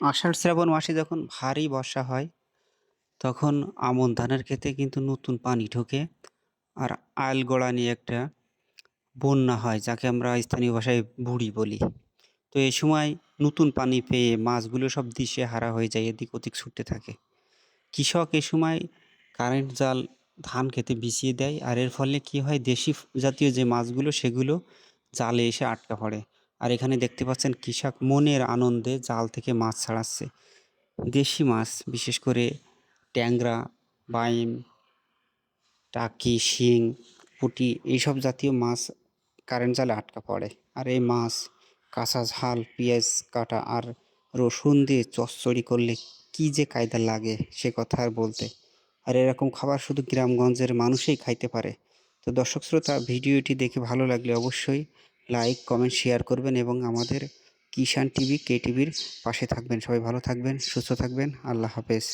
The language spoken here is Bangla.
আষাঢ় শ্রাবণ মাসে যখন ভারী বর্ষা হয়, তখন আমন ধানের ক্ষেতে কিন্তু নতুন পানি ঢোকে। আর আইল গোড়া নিয়ে একটা বন্যা হয়, যাকে আমরা স্থানীয় ভাষায় বুড়ি বলি। তো এই সময় নতুন পানি পেয়ে মাছগুলো সব দিশেহারা হয়ে যায়, এদিক ওদিক ছুটতে থাকে। কৃষক এ সময় কারেন্ট জাল ধান খেতে বিছিয়ে দেয়, আর এর ফলে কি হয়, দেশি জাতীয় যে মাছগুলো সেগুলো জালে এসে আটকা পড়ে। আর এখানে দেখতে পাচ্ছেন কৃষক মনের আনন্দে জাল থেকে মাছ ছাড়াচ্ছে। দেশি মাছ বিশেষ করে ট্যাংরা, বাইম, টাকি, শিং, পুঁটি এইসব জাতীয় মাছ কারেন্ট জালে আটকা পড়ে। আর এই মাছ কাঁচা ঝাল, পেঁয়াজ কাটা আর রসুন দিয়ে চচ্চড়ি করলে কী যে কায়দা লাগে সে কথা আর বলতে। আর এরকম খাবার শুধু গ্রামগঞ্জের মানুষই খাইতে পারে। তো দর্শক শ্রোতা, ভিডিওটি দেখে ভালো লাগলে অবশ্যই লাইক, কমেন্ট, শেয়ার করবেন এবং আমাদের কিষান টিভি, কে টিভির পাশে থাকবেন। সবাই ভালো থাকবেন, সুস্থ থাকবেন। আল্লাহ হাফেজ।